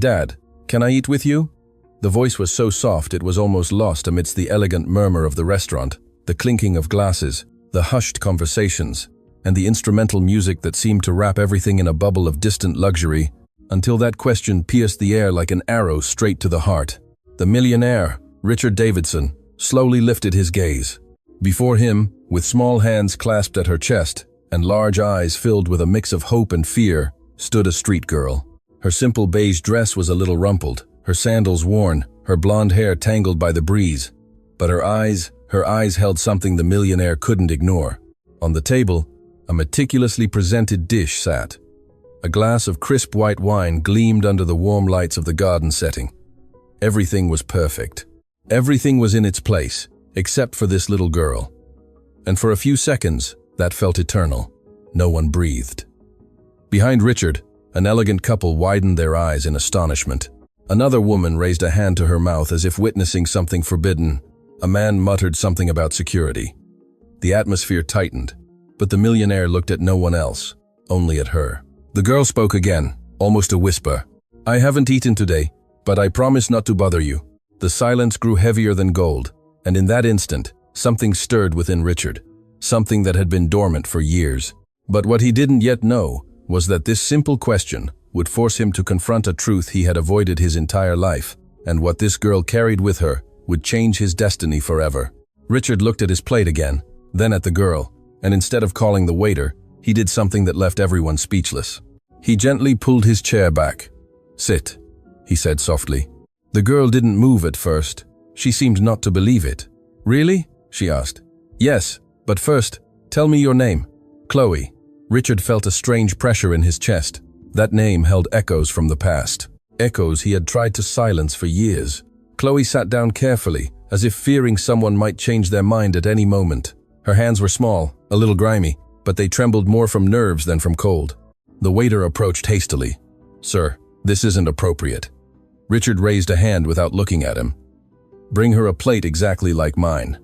"Dad, can I eat with you?" The voice was so soft it was almost lost amidst the elegant murmur of the restaurant, the clinking of glasses, the hushed conversations, and the instrumental music that seemed to wrap everything in a bubble of distant luxury, until that question pierced the air like an arrow straight to the heart. The millionaire, Richard Davidson, slowly lifted his gaze. Before him, with small hands clasped at her chest and large eyes filled with a mix of hope and fear, stood a street girl. Her simple beige dress was a little rumpled, her sandals worn, her blonde hair tangled by the breeze. But her eyes held something the millionaire couldn't ignore. On the table, a meticulously presented dish sat. A glass of crisp white wine gleamed under the warm lights of the garden setting. Everything was perfect. Everything was in its place, except for this little girl. And for a few seconds, that felt eternal. No one breathed. Behind Richard, an elegant couple widened their eyes in astonishment. Another woman raised a hand to her mouth as if witnessing something forbidden. A man muttered something about security. The atmosphere tightened, but the millionaire looked at no one else, only at her. The girl spoke again, almost a whisper. "I haven't eaten today, but I promise not to bother you." The silence grew heavier than gold, and in that instant, something stirred within Richard, something that had been dormant for years. But what he didn't yet know was that this simple question would force him to confront a truth he had avoided his entire life, and what this girl carried with her would change his destiny forever. Richard looked at his plate again, then at the girl, and instead of calling the waiter, he did something that left everyone speechless. He gently pulled his chair back. "Sit," he said softly. The girl didn't move at first. She seemed not to believe it. "Really?" she asked. "Yes, but first, tell me your name." "Chloe." Richard felt a strange pressure in his chest. That name held echoes from the past. Echoes he had tried to silence for years. Chloe sat down carefully, as if fearing someone might change their mind at any moment. Her hands were small, a little grimy, but they trembled more from nerves than from cold. The waiter approached hastily. "Sir, this isn't appropriate." Richard raised a hand without looking at him. "Bring her a plate exactly like mine."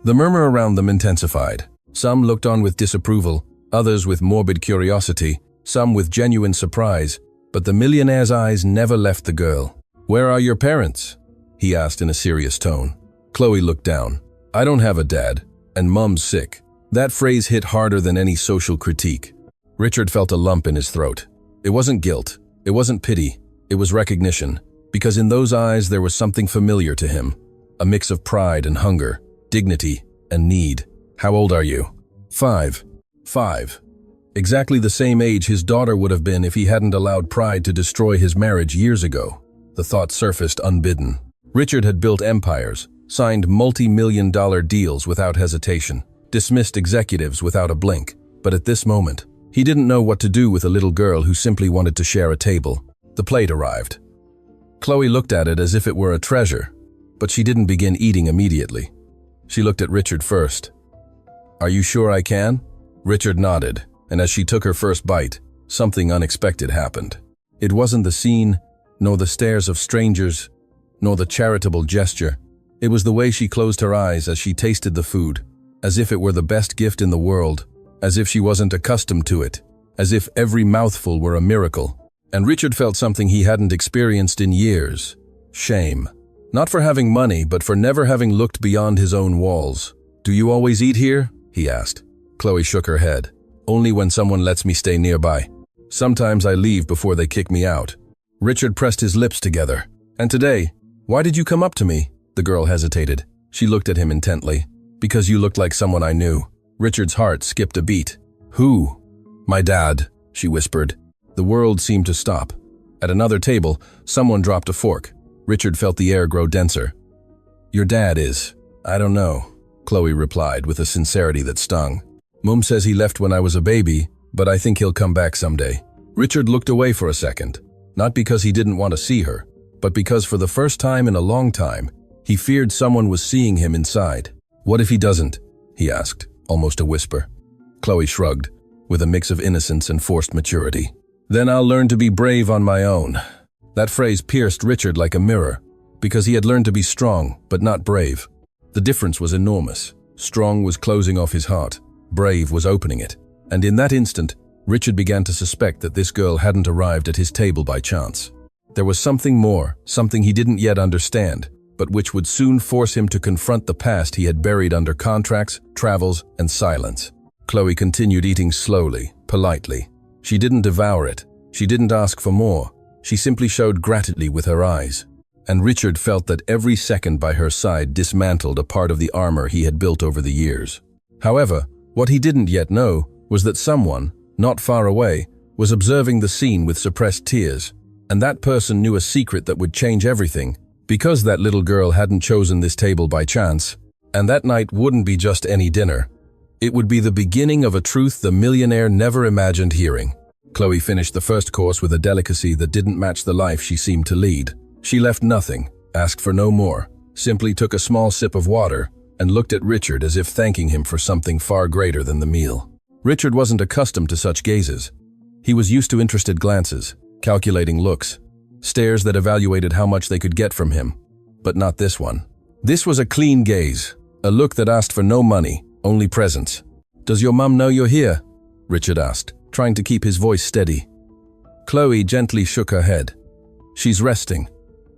The murmur around them intensified. Some looked on with disapproval, others with morbid curiosity, some with genuine surprise, but the millionaire's eyes never left the girl. "Where are your parents?" he asked in a serious tone. Chloe looked down. "I don't have a dad, and Mom's sick." That phrase hit harder than any social critique. Richard felt a lump in his throat. It wasn't guilt, it wasn't pity, it was recognition, because in those eyes there was something familiar to him, a mix of pride and hunger, dignity and need. "How old are you?" "5. 5. Exactly the same age his daughter would have been if he hadn't allowed pride to destroy his marriage years ago. The thought surfaced unbidden. Richard had built empires, signed multi-million-dollar deals without hesitation, dismissed executives without a blink, but at this moment, he didn't know what to do with a little girl who simply wanted to share a table. The plate arrived. Chloe looked at it as if it were a treasure, but she didn't begin eating immediately. She looked at Richard first. "Are you sure I can?" Richard nodded, and as she took her first bite, something unexpected happened. It wasn't the scene, nor the stares of strangers, nor the charitable gesture. It was the way she closed her eyes as she tasted the food, as if it were the best gift in the world, as if she wasn't accustomed to it, as if every mouthful were a miracle. And Richard felt something he hadn't experienced in years. Shame. Not for having money, but for never having looked beyond his own walls. "Do you always eat here?" he asked. Chloe shook her head. "Only when someone lets me stay nearby. Sometimes I leave before they kick me out." Richard pressed his lips together. "And today, why did you come up to me?" The girl hesitated. She looked at him intently. "Because you looked like someone I knew." Richard's heart skipped a beat. "Who?" "My dad," she whispered. The world seemed to stop. At another table, someone dropped a fork. Richard felt the air grow denser. "Your dad is, I don't know," Chloe replied with a sincerity that stung. "Mum says he left when I was a baby, but I think he'll come back someday." Richard looked away for a second, not because he didn't want to see her, but because for the first time in a long time, he feared someone was seeing him inside. "What if he doesn't?" he asked, almost a whisper. Chloe shrugged, with a mix of innocence and forced maturity. "Then I'll learn to be brave on my own." That phrase pierced Richard like a mirror, because he had learned to be strong, but not brave. The difference was enormous. Strong was closing off his heart, brave was opening it. And in that instant, Richard began to suspect that this girl hadn't arrived at his table by chance. There was something more, something he didn't yet understand, but which would soon force him to confront the past he had buried under contracts, travels, and silence. Chloe continued eating slowly, politely. She didn't devour it. She didn't ask for more. She simply showed gratitude with her eyes. And Richard felt that every second by her side dismantled a part of the armor he had built over the years. However, what he didn't yet know was that someone, not far away, was observing the scene with suppressed tears. And that person knew a secret that would change everything, because that little girl hadn't chosen this table by chance. And that night wouldn't be just any dinner. It would be the beginning of a truth the millionaire never imagined hearing. Chloe finished the first course with a delicacy that didn't match the life she seemed to lead. She left nothing, asked for no more, simply took a small sip of water, and looked at Richard as if thanking him for something far greater than the meal. Richard wasn't accustomed to such gazes. He was used to interested glances, calculating looks, stares that evaluated how much they could get from him. But not this one. This was a clean gaze, a look that asked for no money, only presence. "Does your mum know you're here?" Richard asked, trying to keep his voice steady. Chloe gently shook her head. "She's resting.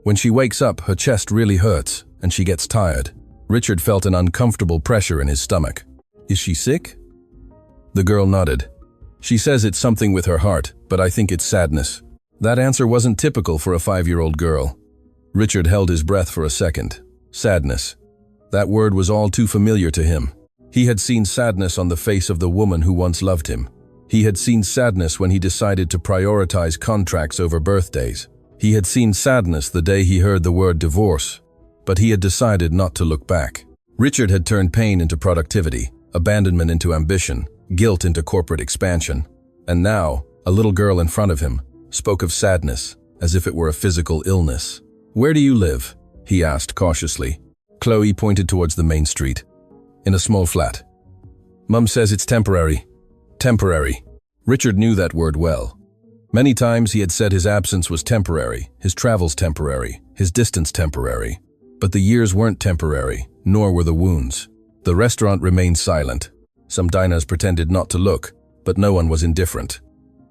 When she wakes up, her chest really hurts, and she gets tired." Richard felt an uncomfortable pressure in his stomach. "Is she sick?" The girl nodded. "She says it's something with her heart, but I think it's sadness." That answer wasn't typical for a 5-year-old girl. Richard held his breath for a second. Sadness. That word was all too familiar to him. He had seen sadness on the face of the woman who once loved him. He had seen sadness when he decided to prioritize contracts over birthdays. He had seen sadness the day he heard the word divorce, but he had decided not to look back. Richard had turned pain into productivity, abandonment into ambition, guilt into corporate expansion. And now, a little girl in front of him spoke of sadness, as if it were a physical illness. "Where do you live?" he asked cautiously. Chloe pointed towards the main street. "In a small flat." "Mum says it's temporary." Temporary. Richard knew that word well. Many times he had said his absence was temporary, his travels temporary, his distance temporary. But the years weren't temporary, nor were the wounds. The restaurant remained silent. Some diners pretended not to look, but no one was indifferent.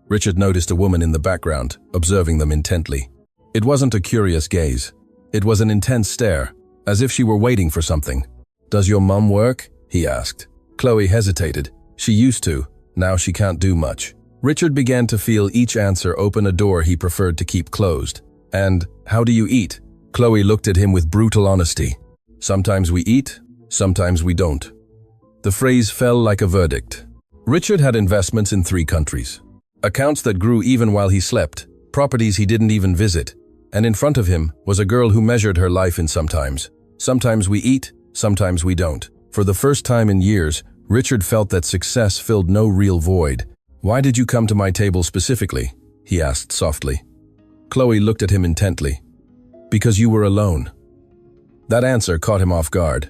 Richard noticed a woman in the background, observing them intently. It wasn't a curious gaze. It was an intense stare, as if she were waiting for something. "Does your mum work?" he asked. Chloe hesitated. She used to. Now she can't do much. Richard began to feel each answer open a door he preferred to keep closed. "And how do you eat?" Chloe looked at him with brutal honesty. "Sometimes we eat, sometimes we don't." The phrase fell like a verdict. Richard had investments in 3 countries. Accounts that grew even while he slept, properties he didn't even visit. And in front of him was a girl who measured her life in sometimes. Sometimes we eat, sometimes we don't. For the first time in years, Richard felt that success filled no real void. "Why did you come to my table specifically?" he asked softly. Chloe looked at him intently. "Because you were alone." That answer caught him off guard.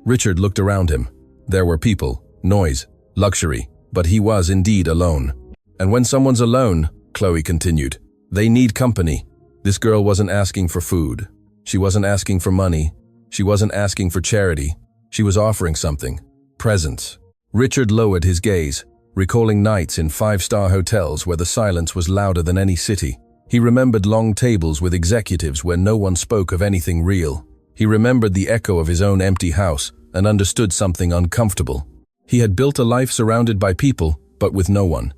Richard looked around him. There were people, noise, luxury, but he was indeed alone. "And when someone's alone," Chloe continued, "they need company." This girl wasn't asking for food. She wasn't asking for money. She wasn't asking for charity. She was offering something. Presence. Richard lowered his gaze, recalling nights in 5-star hotels where the silence was louder than any city. He remembered long tables with executives where no one spoke of anything real. He remembered the echo of his own empty house and understood something uncomfortable. He had built a life surrounded by people, but with no one.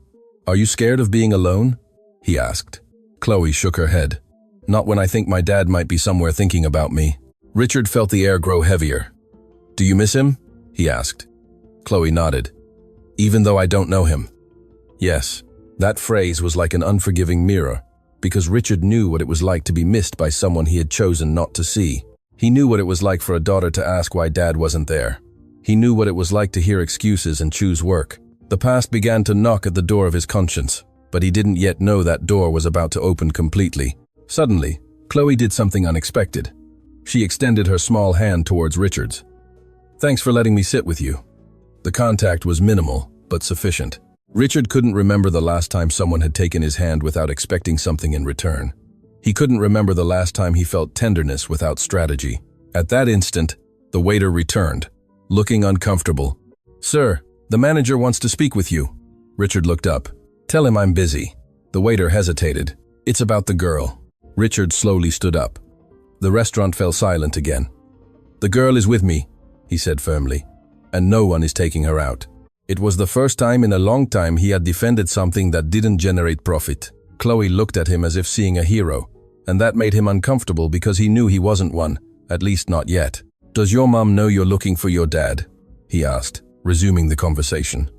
"Are you scared of being alone?" he asked. Chloe shook her head. "Not when I think my dad might be somewhere thinking about me." Richard felt the air grow heavier. "Do you miss him?" he asked. Chloe nodded. "Even though I don't know him?" Yes, that phrase was like an unforgiving mirror, because Richard knew what it was like to be missed by someone he had chosen not to see. He knew what it was like for a daughter to ask why dad wasn't there. He knew what it was like to hear excuses and choose work. The past began to knock at the door of his conscience, but he didn't yet know that door was about to open completely. Suddenly, Chloe did something unexpected. She extended her small hand towards Richard's. "Thanks for letting me sit with you." The contact was minimal, but sufficient. Richard couldn't remember the last time someone had taken his hand without expecting something in return. He couldn't remember the last time he felt tenderness without strategy. At that instant, the waiter returned, looking uncomfortable. "Sir, the manager wants to speak with you." Richard looked up. "Tell him I'm busy." The waiter hesitated. "It's about the girl." Richard slowly stood up. The restaurant fell silent again. "The girl is with me," he said firmly, "and no one is taking her out." It was the first time in a long time he had defended something that didn't generate profit. Chloe looked at him as if seeing a hero, and that made him uncomfortable because he knew he wasn't one, at least not yet. "Does your mom know you're looking for your dad?" he asked, resuming the conversation.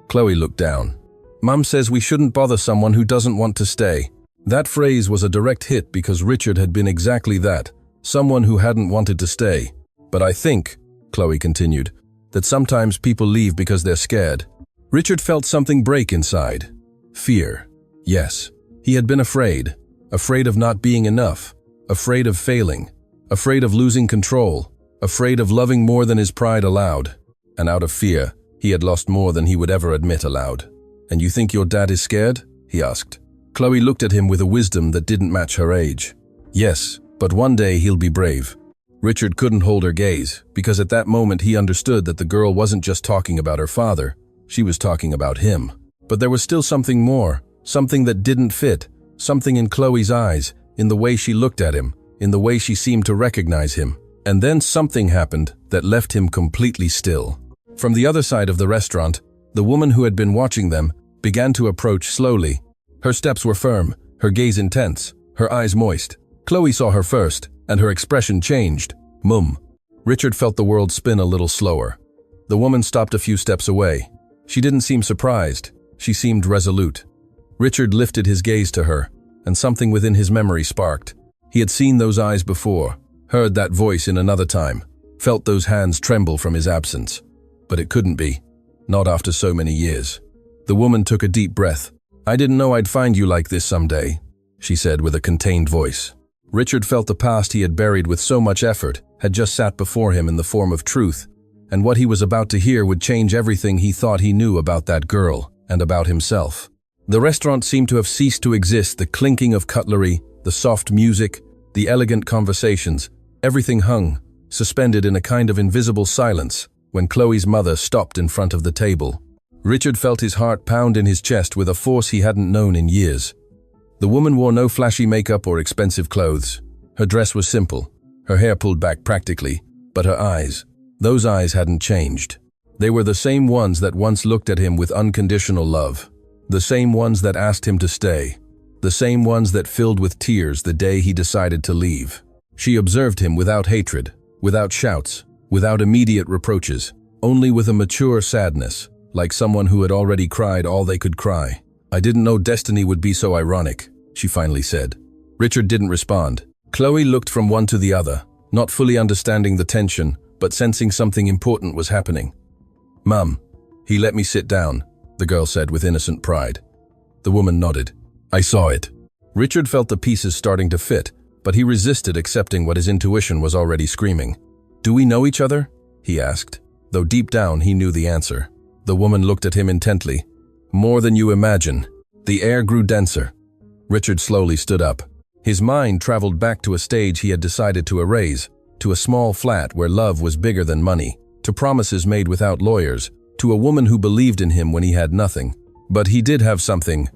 Chloe looked down. "Mom says we shouldn't bother someone who doesn't want to stay." That phrase was a direct hit because Richard had been exactly that, someone who hadn't wanted to stay. "But I think," Chloe continued, "that sometimes people leave because they're scared." Richard felt something break inside. Fear. Yes, he had been afraid. Afraid of not being enough. Afraid of failing. Afraid of losing control. Afraid of loving more than his pride allowed. And out of fear, he had lost more than he would ever admit aloud. "And you think your dad is scared?" he asked. Chloe looked at him with a wisdom that didn't match her age. "Yes, but one day he'll be brave." Richard couldn't hold her gaze, because at that moment he understood that the girl wasn't just talking about her father, she was talking about him. But there was still something more, something that didn't fit, something in Chloe's eyes, in the way she looked at him, in the way she seemed to recognize him. And then something happened that left him completely still. From the other side of the restaurant, the woman who had been watching them began to approach slowly. Her steps were firm, her gaze intense, her eyes moist. Chloe saw her first, and her expression changed. "Mum." Richard felt the world spin a little slower. The woman stopped a few steps away. She didn't seem surprised. She seemed resolute. Richard lifted his gaze to her, and something within his memory sparked. He had seen those eyes before, heard that voice in another time, felt those hands tremble from his absence. But it couldn't be. Not after so many years. The woman took a deep breath. "I didn't know I'd find you like this someday," she said with a contained voice. Richard felt the past he had buried with so much effort had just sat before him in the form of truth, and what he was about to hear would change everything he thought he knew about that girl and about himself. The restaurant seemed to have ceased to exist. The clinking of cutlery, the soft music, the elegant conversations, everything hung, suspended in a kind of invisible silence, when Chloe's mother stopped in front of the table. Richard felt his heart pound in his chest with a force he hadn't known in years. The woman wore no flashy makeup or expensive clothes. Her dress was simple, her hair pulled back practically, but her eyes, those eyes hadn't changed. They were the same ones that once looked at him with unconditional love, the same ones that asked him to stay, the same ones that filled with tears the day he decided to leave. She observed him without hatred, without shouts, without immediate reproaches, only with a mature sadness, like someone who had already cried all they could cry. "I didn't know destiny would be so ironic," she finally said. Richard didn't respond. Chloe looked from one to the other, not fully understanding the tension, but sensing something important was happening. "Mum, he let me sit down," the girl said with innocent pride. The woman nodded. "I saw it." Richard felt the pieces starting to fit, but he resisted accepting what his intuition was already screaming. "Do we know each other?" he asked, though deep down he knew the answer. The woman looked at him intently. "More than you imagine." The air grew denser. Richard slowly stood up. His mind traveled back to a stage he had decided to erase, to a small flat where love was bigger than money, to promises made without lawyers, to a woman who believed in him when he had nothing. But he did have something: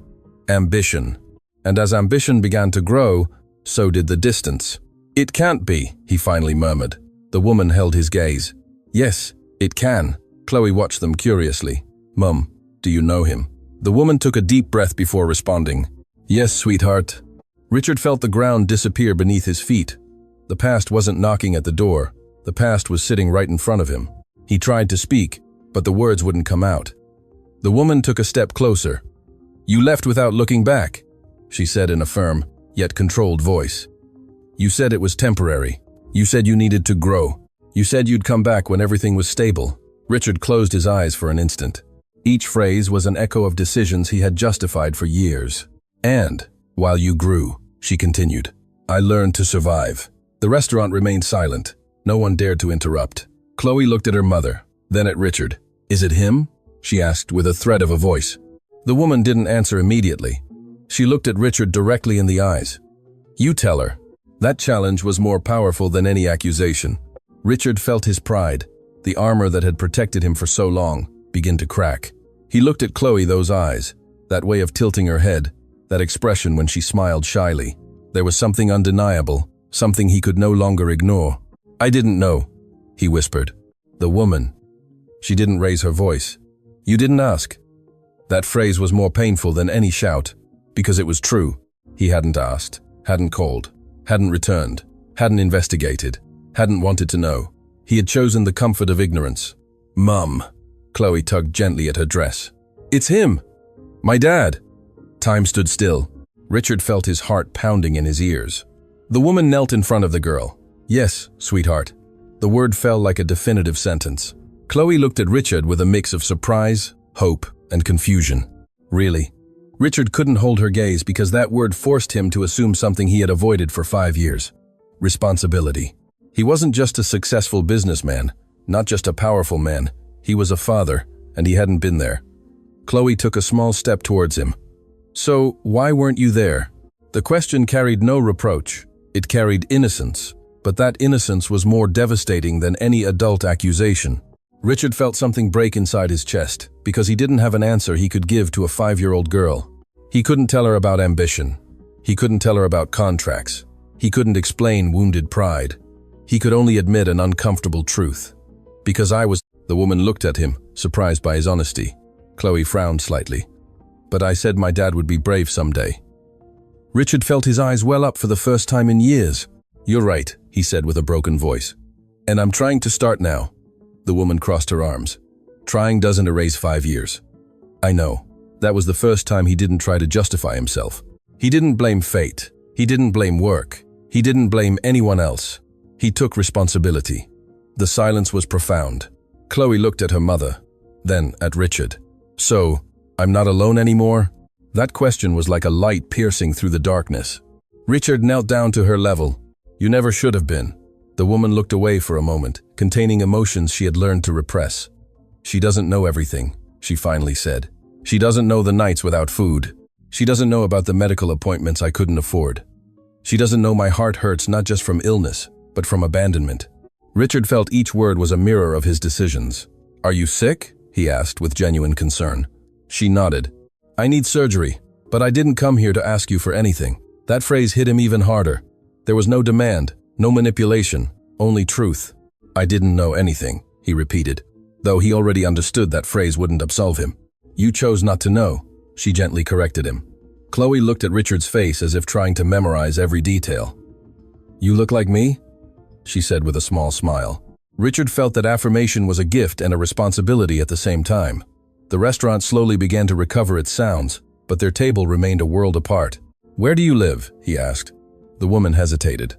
ambition. And as ambition began to grow, so did the distance. "It can't be," he finally murmured. The woman held his gaze. "Yes, it can." Chloe watched them curiously. "Mum, do you know him?" The woman took a deep breath before responding. "Yes, sweetheart." Richard felt the ground disappear beneath his feet. The past wasn't knocking at the door. The past was sitting right in front of him. He tried to speak, but the words wouldn't come out. The woman took a step closer. "You left without looking back," she said in a firm, yet controlled voice. "You said it was temporary. You said you needed to grow. You said you'd come back when everything was stable." Richard closed his eyes for an instant. Each phrase was an echo of decisions he had justified for years. "And, while you grew," she continued, "I learned to survive." The restaurant remained silent. No one dared to interrupt. Chloe looked at her mother, then at Richard. "Is it him?" she asked with a thread of a voice. The woman didn't answer immediately. She looked at Richard directly in the eyes. "You tell her." That challenge was more powerful than any accusation. Richard felt his pride, the armor that had protected him for so long, begin to crack. He looked at Chloe, those eyes, that way of tilting her head, that expression when she smiled shyly. There was something undeniable, something he could no longer ignore. "I didn't know," he whispered. "The woman. She didn't raise her voice. You didn't ask." That phrase was more painful than any shout, because it was true. He hadn't asked, hadn't called, hadn't returned, hadn't investigated, hadn't wanted to know. He had chosen the comfort of ignorance. "Mum." Chloe tugged gently at her dress. "It's him! My dad!" Time stood still. Richard felt his heart pounding in his ears. The woman knelt in front of the girl. "Yes, sweetheart." The word fell like a definitive sentence. Chloe looked at Richard with a mix of surprise, hope, and confusion. Really? Richard couldn't hold her gaze because that word forced him to assume something he had avoided for 5 years. Responsibility. He wasn't just a successful businessman, not just a powerful man. He was a father, and he hadn't been there. Chloe took a small step towards him. "So, why weren't you there?" The question carried no reproach. It carried innocence, but that innocence was more devastating than any adult accusation. Richard felt something break inside his chest, because he didn't have an answer he could give to a 5-year-old girl. He couldn't tell her about ambition. He couldn't tell her about contracts. He couldn't explain wounded pride. He could only admit an uncomfortable truth. "Because I was—" The woman looked at him, surprised by his honesty. Chloe frowned slightly. "But I said my dad would be brave someday." Richard felt his eyes well up for the first time in years. "You're right," he said with a broken voice. "And I'm trying to start now." The woman crossed her arms. "Trying doesn't erase 5 years." "I know." That was the first time he didn't try to justify himself. He didn't blame fate. He didn't blame work. He didn't blame anyone else. He took responsibility. The silence was profound. Chloe looked at her mother, then at Richard. "So, I'm not alone anymore?" That question was like a light piercing through the darkness. Richard knelt down to her level. "You never should have been." The woman looked away for a moment, containing emotions she had learned to repress. "She doesn't know everything," she finally said. "She doesn't know the nights without food. She doesn't know about the medical appointments I couldn't afford. She doesn't know my heart hurts not just from illness, but from abandonment." Richard felt each word was a mirror of his decisions. "Are you sick?" he asked with genuine concern. She nodded. "I need surgery, but I didn't come here to ask you for anything." That phrase hit him even harder. There was no demand, no manipulation, only truth. "I didn't know anything," he repeated, though he already understood that phrase wouldn't absolve him. "You chose not to know," she gently corrected him. Chloe looked at Richard's face as if trying to memorize every detail. "You look like me?" she said with a small smile. Richard felt that affirmation was a gift and a responsibility at the same time. The restaurant slowly began to recover its sounds, but their table remained a world apart. "Where do you live?" he asked. The woman hesitated.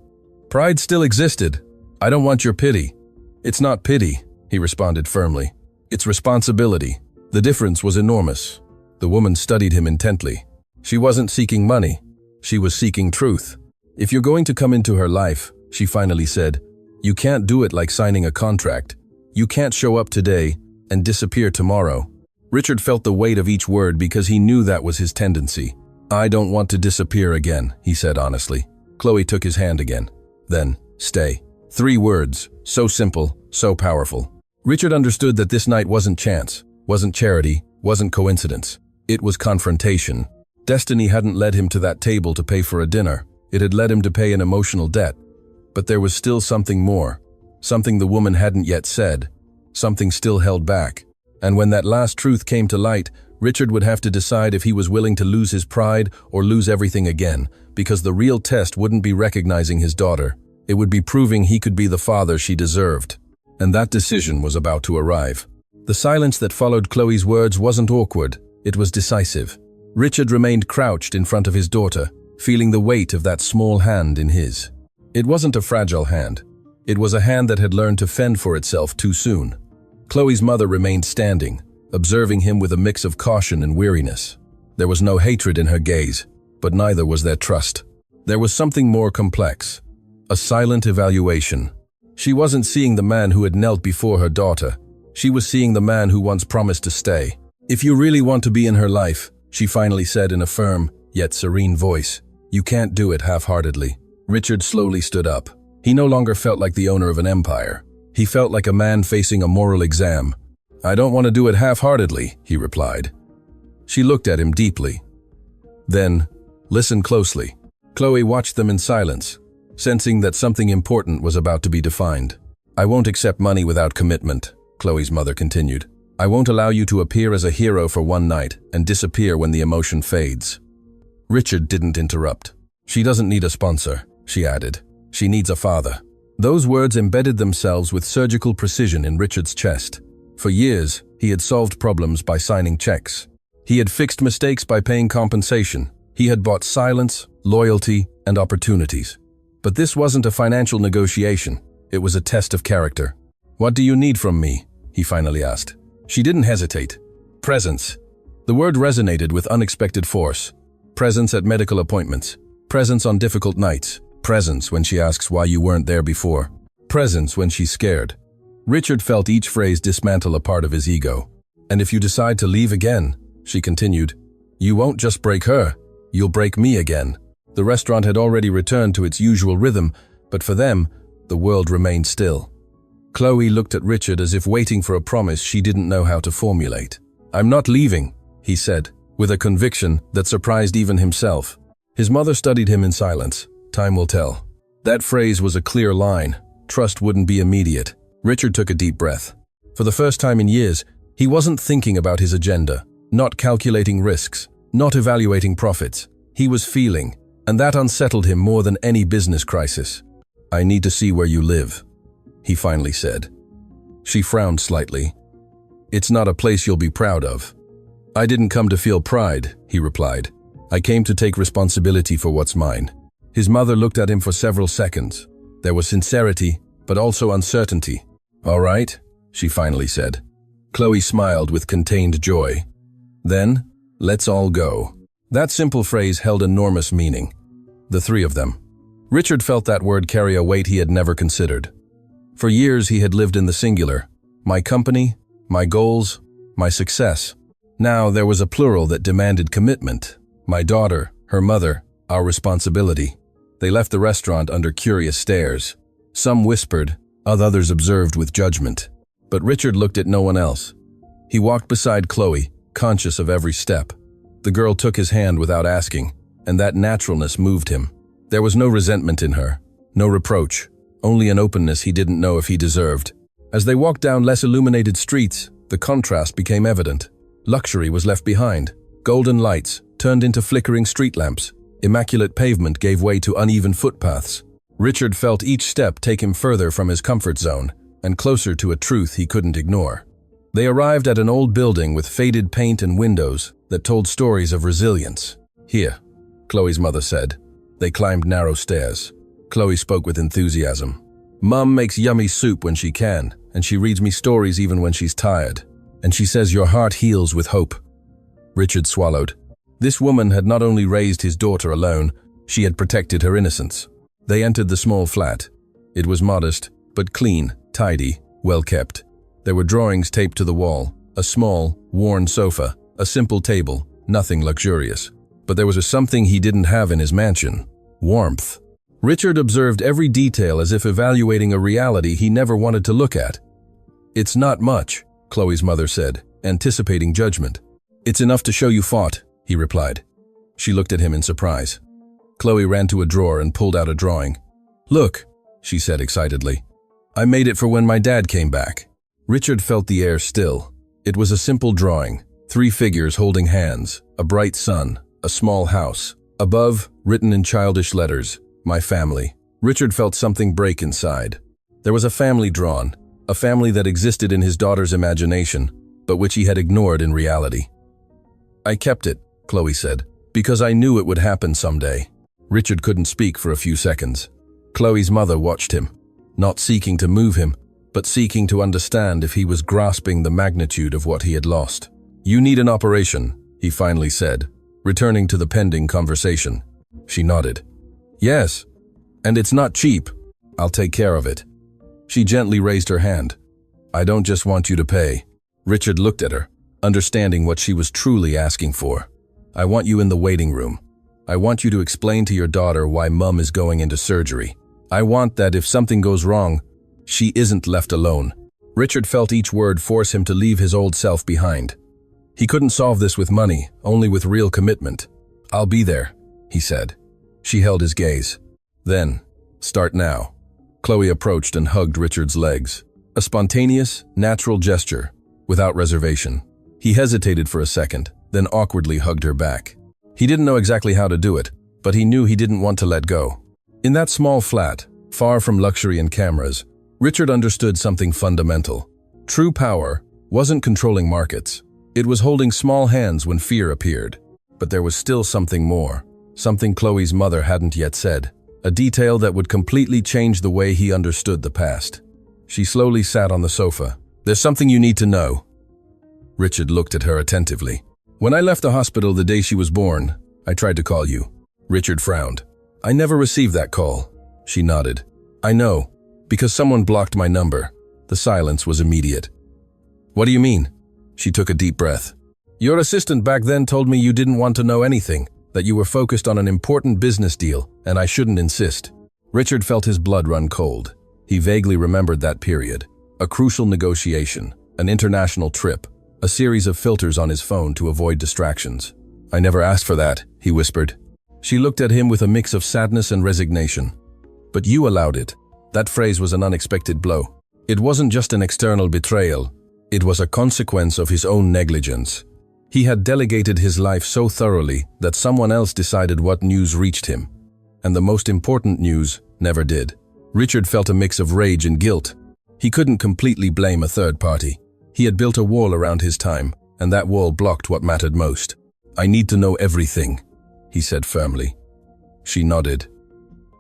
"Pride still existed. I don't want your pity." "It's not pity," he responded firmly. "It's responsibility." The difference was enormous. The woman studied him intently. She wasn't seeking money. She was seeking truth. "If you're going to come into her life," she finally said, "you can't do it like signing a contract. You can't show up today and disappear tomorrow." Richard felt the weight of each word because he knew that was his tendency. "I don't want to disappear again," he said honestly. Chloe took his hand again. Then, "Stay." 3 words, so simple, so powerful. Richard understood that this night wasn't chance, wasn't charity, wasn't coincidence. It was confrontation. Destiny hadn't led him to that table to pay for a dinner. It had led him to pay an emotional debt. But there was still something more. Something the woman hadn't yet said. Something still held back. And when that last truth came to light, Richard would have to decide if he was willing to lose his pride or lose everything again, because the real test wouldn't be recognizing his daughter. It would be proving he could be the father she deserved. And that decision was about to arrive. The silence that followed Chloe's words wasn't awkward. It was decisive. Richard remained crouched in front of his daughter, feeling the weight of that small hand in his. It wasn't a fragile hand. It was a hand that had learned to fend for itself too soon. Chloe's mother remained standing, observing him with a mix of caution and weariness. There was no hatred in her gaze, but neither was there trust. There was something more complex. A silent evaluation. She wasn't seeing the man who had knelt before her daughter. She was seeing the man who once promised to stay. "If you really want to be in her life," she finally said in a firm, yet serene voice, "you can't do it half-heartedly." Richard slowly stood up. He no longer felt like the owner of an empire. He felt like a man facing a moral exam. "I don't want to do it half-heartedly," he replied. She looked at him deeply. Then, "Listen closely." Chloe watched them in silence, sensing that something important was about to be defined. "I won't accept money without commitment," Chloe's mother continued. "I won't allow you to appear as a hero for one night and disappear when the emotion fades." Richard didn't interrupt. "She doesn't need a sponsor," she added. "She needs a father." Those words embedded themselves with surgical precision in Richard's chest. For years, he had solved problems by signing checks. He had fixed mistakes by paying compensation. He had bought silence, loyalty, and opportunities. But this wasn't a financial negotiation. It was a test of character. "What do you need from me?" he finally asked. She didn't hesitate. Presence. The word resonated with unexpected force. Presence at medical appointments. Presence on difficult nights. Presence when she asks why you weren't there before. Presence when she's scared. Richard felt each phrase dismantle a part of his ego. "And if you decide to leave again," she continued, "you won't just break her, you'll break me again." The restaurant had already returned to its usual rhythm, but for them, the world remained still. Chloe looked at Richard as if waiting for a promise she didn't know how to formulate. "I'm not leaving," he said, with a conviction that surprised even himself. His mother studied him in silence. "Time will tell." That phrase was a clear line. Trust wouldn't be immediate. Richard took a deep breath. For the first time in years, he wasn't thinking about his agenda, not calculating risks, not evaluating profits. He was feeling, and that unsettled him more than any business crisis. "I need to see where you live," he finally said. She frowned slightly. "It's not a place you'll be proud of." "I didn't come to feel pride," he replied. "I came to take responsibility for what's mine." His mother looked at him for several seconds. There was sincerity, but also uncertainty. "All right," she finally said. Chloe smiled with contained joy. "Then, let's all go." That simple phrase held enormous meaning. The three of them. Richard felt that word carry a weight he had never considered. For years he had lived in the singular. My company, my goals, my success. Now there was a plural that demanded commitment. My daughter, her mother, our responsibility. They left the restaurant under curious stares. Some whispered, others observed with judgment. But Richard looked at no one else. He walked beside Chloe, conscious of every step. The girl took his hand without asking, and that naturalness moved him. There was no resentment in her, no reproach, only an openness he didn't know if he deserved. As they walked down less illuminated streets, the contrast became evident. Luxury was left behind. Golden lights turned into flickering street lamps. Immaculate pavement gave way to uneven footpaths. Richard felt each step take him further from his comfort zone and closer to a truth he couldn't ignore. They arrived at an old building with faded paint and windows that told stories of resilience. "Here," Chloe's mother said. They climbed narrow stairs. Chloe spoke with enthusiasm. "Mum makes yummy soup when she can, and she reads me stories even when she's tired. And she says your heart heals with hope." Richard swallowed. This woman had not only raised his daughter alone, she had protected her innocence. They entered the small flat. It was modest, but clean, tidy, well kept. There were drawings taped to the wall, a small, worn sofa, a simple table, nothing luxurious. But there was something he didn't have in his mansion: warmth. Richard observed every detail as if evaluating a reality he never wanted to look at. "It's not much," Chloe's mother said, anticipating judgment. "It's enough to show you fought," he replied. She looked at him in surprise. Chloe ran to a drawer and pulled out a drawing. "Look," she said excitedly. "I made it for when my dad came back." Richard felt the air still. It was a simple drawing, 3 figures holding hands, a bright sun, a small house. Above, written in childish letters, "My family." Richard felt something break inside. There was a family drawn, a family that existed in his daughter's imagination, but which he had ignored in reality. "I kept it," Chloe said, "because I knew it would happen someday." Richard couldn't speak for a few seconds. Chloe's mother watched him, not seeking to move him, but seeking to understand if he was grasping the magnitude of what he had lost. "You need an operation," he finally said, returning to the pending conversation. She nodded. "Yes, and it's not cheap. I'll take care of it." She gently raised her hand. "I don't just want you to pay." Richard looked at her, understanding what she was truly asking for. "I want you in the waiting room. I want you to explain to your daughter why Mum is going into surgery. I want that if something goes wrong, she isn't left alone." Richard felt each word force him to leave his old self behind. He couldn't solve this with money, only with real commitment. "I'll be there," he said. She held his gaze. Then, "Start now." Chloe approached and hugged Richard's legs. A spontaneous, natural gesture, without reservation. He hesitated for a second, then awkwardly hugged her back. He didn't know exactly how to do it, but he knew he didn't want to let go. In that small flat, far from luxury and cameras, Richard understood something fundamental. True power wasn't controlling markets. It was holding small hands when fear appeared. But there was still something more, something Chloe's mother hadn't yet said, a detail that would completely change the way he understood the past. She slowly sat on the sofa. "There's something you need to know." Richard looked at her attentively. "When I left the hospital the day she was born, I tried to call you." Richard frowned. "I never received that call." She nodded. "I know, because someone blocked my number." The silence was immediate. "What do you mean?" She took a deep breath. "Your assistant back then told me you didn't want to know anything, that you were focused on an important business deal, and I shouldn't insist." Richard felt his blood run cold. He vaguely remembered that period. A crucial negotiation, an international trip, a series of filters on his phone to avoid distractions. "I never asked for that," he whispered. She looked at him with a mix of sadness and resignation. "But you allowed it." That phrase was an unexpected blow. It wasn't just an external betrayal. It was a consequence of his own negligence. He had delegated his life so thoroughly that someone else decided what news reached him. And the most important news never did. Richard felt a mix of rage and guilt. He couldn't completely blame a third party. He had built a wall around his time, and that wall blocked what mattered most. "I need to know everything," he said firmly. She nodded.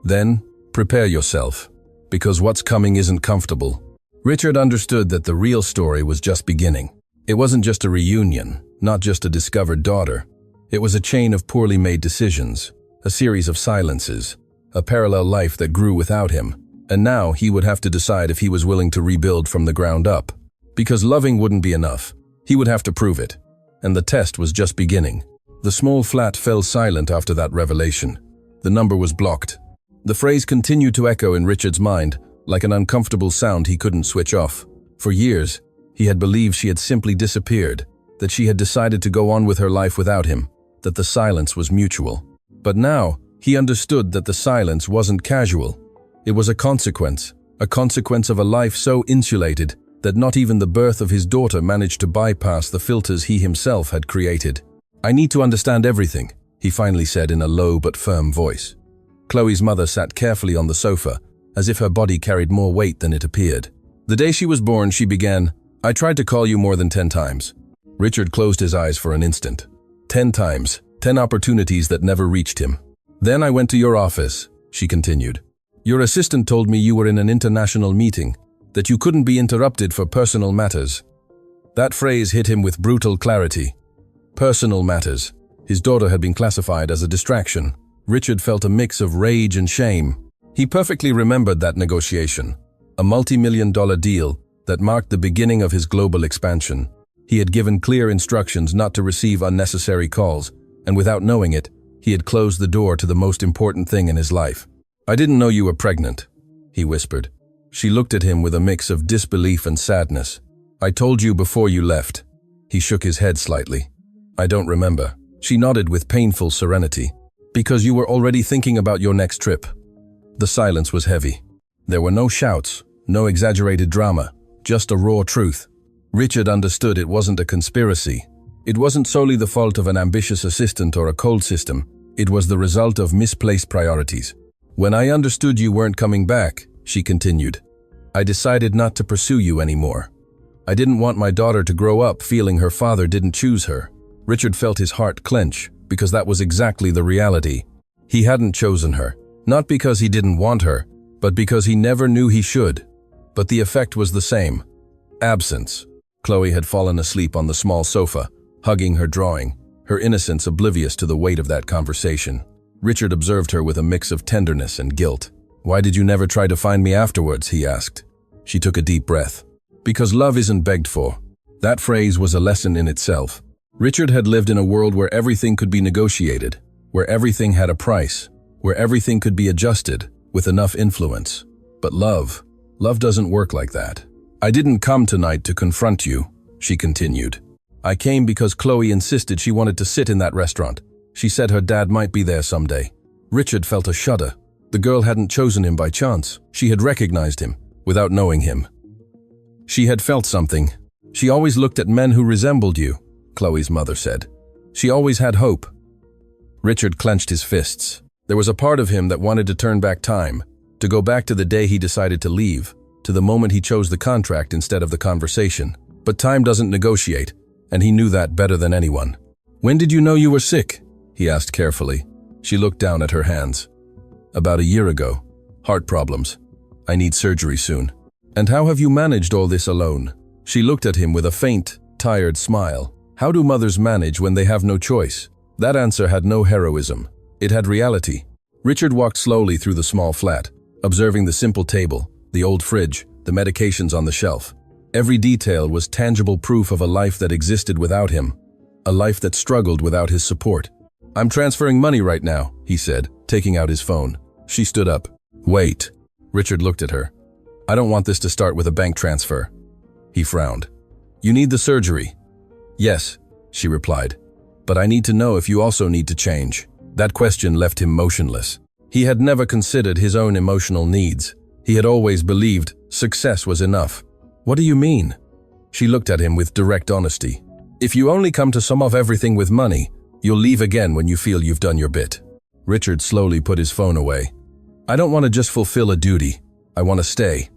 "Then, prepare yourself, because what's coming isn't comfortable." Richard understood that the real story was just beginning. It wasn't just a reunion, not just a discovered daughter. It was a chain of poorly made decisions, a series of silences, a parallel life that grew without him. And now he would have to decide if he was willing to rebuild from the ground up. Because loving wouldn't be enough. He would have to prove it. And the test was just beginning. The small flat fell silent after that revelation. The number was blocked. The phrase continued to echo in Richard's mind, like an uncomfortable sound he couldn't switch off. For years, he had believed she had simply disappeared, that she had decided to go on with her life without him, that the silence was mutual. But now, he understood that the silence wasn't casual. It was a consequence of a life so insulated that not even the birth of his daughter managed to bypass the filters he himself had created. "I need to understand everything," he finally said in a low but firm voice. Chloe's mother sat carefully on the sofa, as if her body carried more weight than it appeared. "The day she was born, she began, 'I tried to call you more than 10 times. Richard closed his eyes for an instant. 10 times, 10 opportunities that never reached him. "Then I went to your office," she continued. "Your assistant told me you were in an international meeting, that you couldn't be interrupted for personal matters." That phrase hit him with brutal clarity. Personal matters. His daughter had been classified as a distraction. Richard felt a mix of rage and shame. He perfectly remembered that negotiation, a multi-million-dollar deal that marked the beginning of his global expansion. He had given clear instructions not to receive unnecessary calls, and without knowing it, he had closed the door to the most important thing in his life. "I didn't know you were pregnant," he whispered. She looked at him with a mix of disbelief and sadness. "I told you before you left." He shook his head slightly. "I don't remember." She nodded with painful serenity. "Because you were already thinking about your next trip." The silence was heavy. There were no shouts, no exaggerated drama, just a raw truth. Richard understood it wasn't a conspiracy. It wasn't solely the fault of an ambitious assistant or a cold system. It was the result of misplaced priorities. "When I understood you weren't coming back," she continued, "I decided not to pursue you anymore. I didn't want my daughter to grow up feeling her father didn't choose her." Richard felt his heart clench, because that was exactly the reality. He hadn't chosen her, not because he didn't want her, but because he never knew he should. But the effect was the same. Absence. Chloe had fallen asleep on the small sofa, hugging her drawing, her innocence oblivious to the weight of that conversation. Richard observed her with a mix of tenderness and guilt. "Why did you never try to find me afterwards?" he asked. She took a deep breath. "Because love isn't begged for." That phrase was a lesson in itself. Richard had lived in a world where everything could be negotiated, where everything had a price, where everything could be adjusted with enough influence. But love doesn't work like that. "I didn't come tonight to confront you," she continued. "I came because Chloe insisted she wanted to sit in that restaurant. She said her dad might be there someday. Richard felt a shudder. The girl hadn't chosen him by chance. She had recognized him, without knowing him. She had felt something. She always looked at men who resembled you, Chloe's mother said. She always had hope. Richard clenched his fists. There was a part of him that wanted to turn back time, to go back to the day he decided to leave, to the moment he chose the contract instead of the conversation. But time doesn't negotiate, and he knew that better than anyone. "When did you know you were sick?" he asked carefully. She looked down at her hands. "About a year ago. Heart problems. I need surgery soon." "And how have you managed all this alone?" She looked at him with a faint, tired smile. How do mothers manage when they have no choice? That answer had no heroism. It had reality. Richard walked slowly through the small flat, observing the simple table, the old fridge, the medications on the shelf. Every detail was tangible proof of a life that existed without him, a life that struggled without his support. "I'm transferring money right now," he said, taking out his phone. She stood up. "Wait." Richard looked at her. "I don't want this to start with a bank transfer." He frowned. "You need the surgery." "Yes," she replied. "But I need to know if you also need to change." That question left him motionless. He had never considered his own emotional needs. He had always believed success was enough. "What do you mean?" She looked at him with direct honesty. "If you only come to sum up everything with money, you'll leave again when you feel you've done your bit." Richard slowly put his phone away. "I don't want to just fulfill a duty. I want to stay."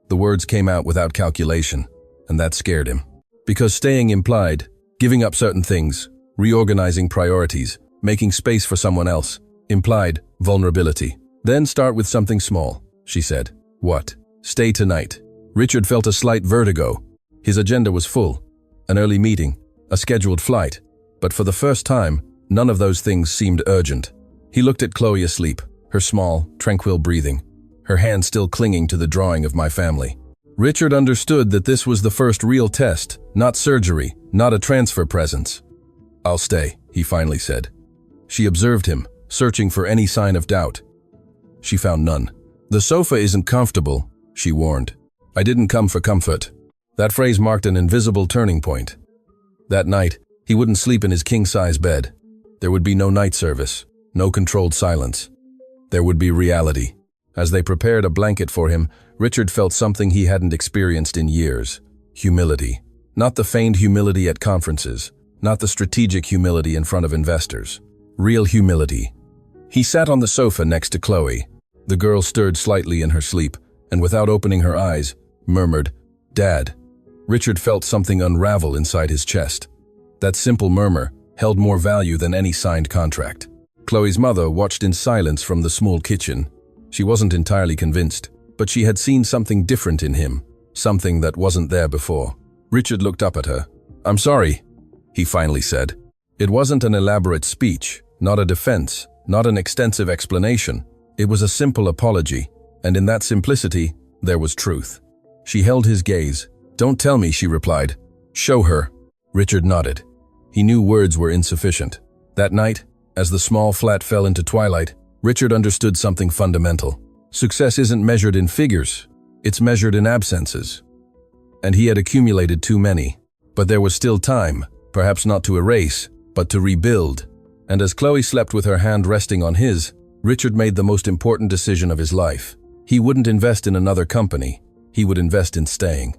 The words came out without calculation, and that scared him. Because staying implied giving up certain things, reorganizing priorities, making space for someone else, implied vulnerability. "Then start with something small," she said. "What?" "Stay tonight." Richard felt a slight vertigo. His agenda was full. An early meeting, a scheduled flight. But for the first time, none of those things seemed urgent. He looked at Chloe asleep, her small, tranquil breathing, her hand still clinging to the drawing of My Family. Richard understood that this was the first real test, not surgery, not a transfer presence. "I'll stay," he finally said. She observed him, searching for any sign of doubt. She found none. "The sofa isn't comfortable," she warned. "I didn't come for comfort." That phrase marked an invisible turning point. That night, he wouldn't sleep in his king-size bed. There would be no night service, no controlled silence. There would be reality. As they prepared a blanket for him, Richard felt something he hadn't experienced in years. Humility. Not the feigned humility at conferences, not the strategic humility in front of investors. Real humility. He sat on the sofa next to Chloe. The girl stirred slightly in her sleep, and without opening her eyes, murmured, "Dad." Richard felt something unravel inside his chest. That simple murmur held more value than any signed contract. Chloe's mother watched in silence from the small kitchen. She wasn't entirely convinced, but she had seen something different in him, something that wasn't there before. Richard looked up at her. "I'm sorry," he finally said. It wasn't an elaborate speech, not a defense, not an extensive explanation. It was a simple apology, and in that simplicity, there was truth. She held his gaze. "Don't tell me," she replied. "Show her." Richard nodded. He knew words were insufficient. That night, as the small flat fell into twilight, Richard understood something fundamental. Success isn't measured in figures, it's measured in absences. And he had accumulated too many. But there was still time, perhaps not to erase, but to rebuild. And as Chloe slept with her hand resting on his, Richard made the most important decision of his life. He wouldn't invest in another company, he would invest in staying.